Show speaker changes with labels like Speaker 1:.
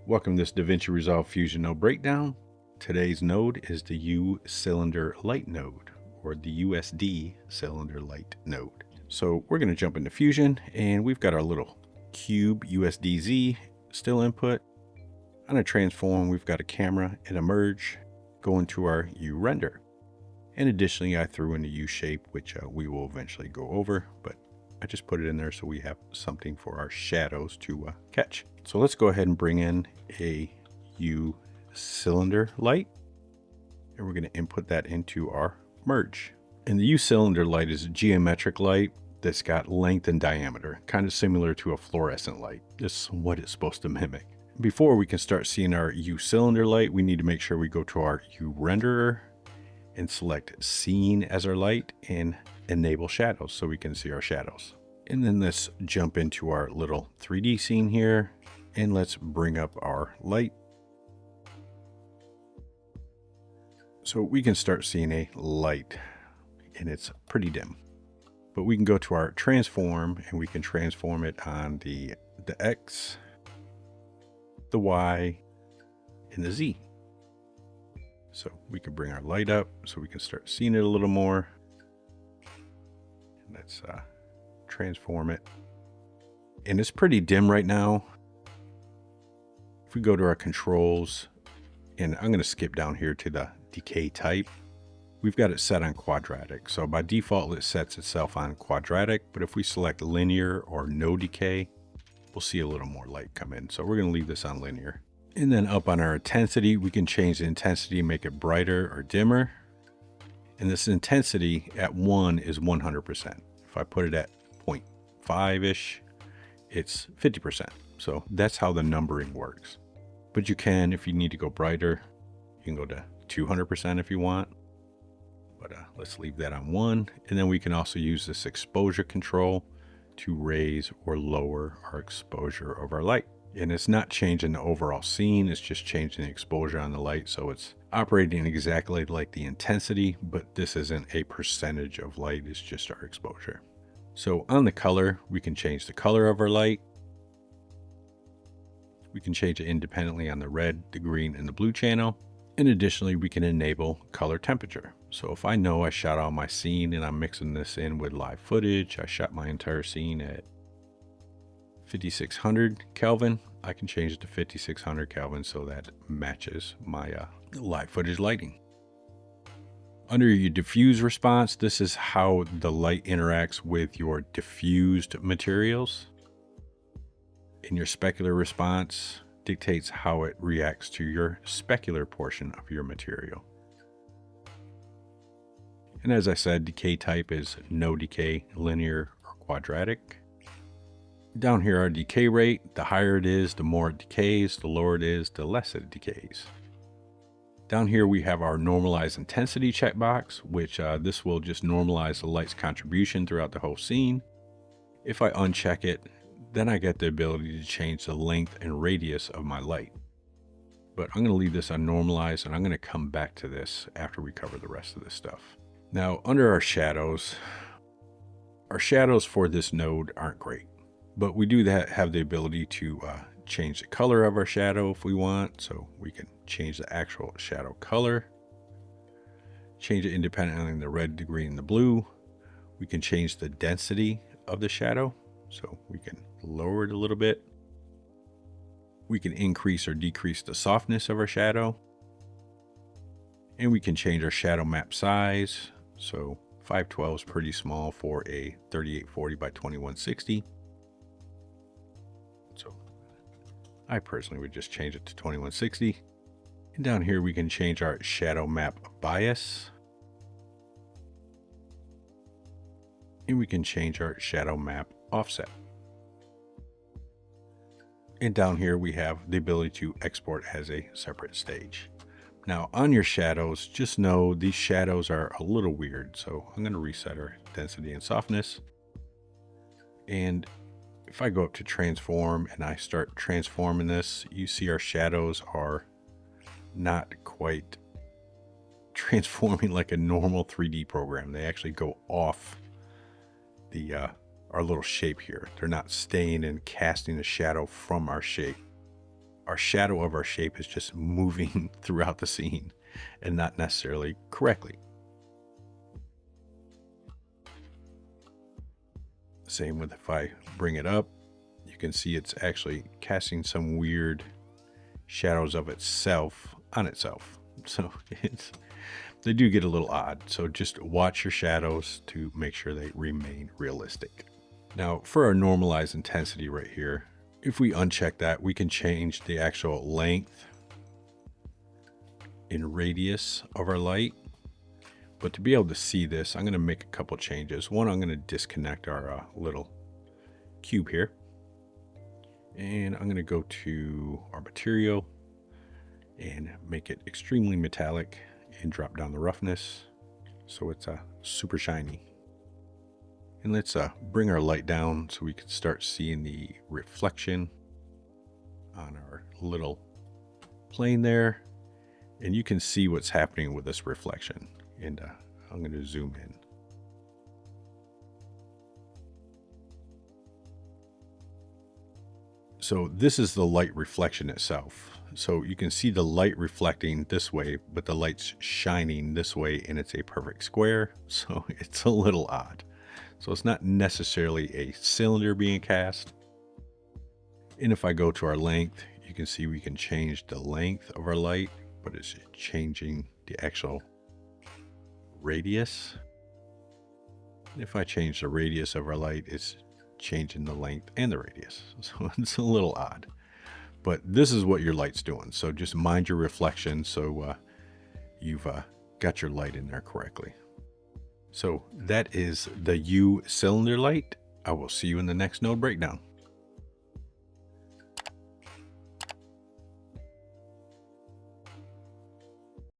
Speaker 1: Welcome to this DaVinci Resolve Fusion node breakdown. Today's node is the uCylinder light node, or the USD cylinder light node. So we're going to jump into Fusion, and we've got our little cube USDZ still input. On a transform, we've got a camera and a merge going to our uRender. And additionally, I threw in a U shape, which we will eventually go over, but I just put it in there so we have something for our shadows to catch. So let's go ahead and bring in a uCylinder light, and we're going to input that into our merge. And the uCylinder light is a geometric light that's got length and diameter, kind of similar to a fluorescent light. This is what it's supposed to mimic. Before we can start seeing our uCylinder light, we need to make sure we go to our uRenderer and select Scene as our light and enable shadows so we can see our shadows. And then let's jump into our little 3D scene here, and let's bring up our light. So we can start seeing a light, and it's pretty dim. But we can go to our transform, and we can transform it on the X, the Y, and the Z. So we can bring our light up so we can start seeing it a little more. Let's transform it. And it's pretty dim right now. If we go to our controls, and I'm going to skip down here to the decay type, we've got it set on quadratic. So by default, it sets itself on quadratic. But if we select linear or no decay, we'll see a little more light come in. So we're going to leave this on linear. And then up on our intensity, we can change the intensity, make it brighter or dimmer. And this intensity at 1 is 100%. If I put it at 0.5-ish, it's 50%. So that's how the numbering works. But you can, if you need to go brighter, you can go to 200% if you want. But let's leave that on 1. And then we can also use this exposure control to raise or lower our exposure of our light. And it's not changing the overall scene, it's just changing the exposure on the light. So it's operating exactly like the intensity, but this isn't a percentage of light, it's just our exposure. So on the color, we can change the color of our light. We can change it independently on the red, the green, and the blue channel. And additionally, we can enable color temperature. So if I know I shot all my scene and I'm mixing this in with live footage, I shot my entire scene at 5600 Kelvin, I can change it to 5600 Kelvin so that matches my live footage lighting. Under your diffuse response, this is how the light interacts with your diffused materials. And your specular response dictates how it reacts to your specular portion of your material. And as I said, decay type is no decay, linear, or quadratic. Down here, our decay rate, the higher it is, the more it decays, the lower it is, the less it decays. Down here, we have our normalize intensity checkbox, which this will just normalize the light's contribution throughout the whole scene. If I uncheck it, then I get the ability to change the length and radius of my light. But I'm going to leave this on normalize, and I'm going to come back to this after we cover the rest of this stuff. Now, under our shadows for this node aren't great. But we do have the ability to change the color of our shadow if we want. So we can change the actual shadow color, change it independently in the red, the green, and the blue. We can change the density of the shadow. So we can lower it a little bit. We can increase or decrease the softness of our shadow. And we can change our shadow map size. So 512 is pretty small for a 3840 by 2160. So I personally would just change it to 2160. And down here we can change our shadow map bias. And we can change our shadow map offset. And down here we have the ability to export as a separate stage. Now on your shadows, just know these shadows are a little weird. So I'm going to reset our density and softness. And if I go up to transform and I start transforming this, you see our shadows are not quite transforming like a normal 3D program. They actually go off the our little shape here. They're not staying and casting a shadow from our shape. our shadow of our shape is just moving throughout the scene and not necessarily correctly. Same with if I bring it up, you can see it's actually casting some weird shadows of itself on itself. So they do get a little odd. So just watch your shadows to make sure they remain realistic. Now for our normalized intensity right here, if we uncheck that, we can change the actual length and radius of our light. But to be able to see this, I'm going to make a couple changes. One, I'm going to disconnect our little cube here. And I'm going to go to our material and make it extremely metallic and drop down the roughness so it's super shiny. And let's bring our light down so we can start seeing the reflection on our little plane there. And you can see what's happening with this reflection. And I'm going to zoom in. So this is the light reflection itself. So you can see the light reflecting this way, but the light's shining this way, and it's a perfect square. So it's a little odd. So it's not necessarily a cylinder being cast. And if I go to our length, you can see we can change the length of our light, but it's changing the actual radius. If I change the radius of our light, it's changing the length and the radius. So it's a little odd, but this is what your light's doing. So just mind your reflection so you've got your light in there correctly. So that is the uCylinder light. I will see you in the next node breakdown.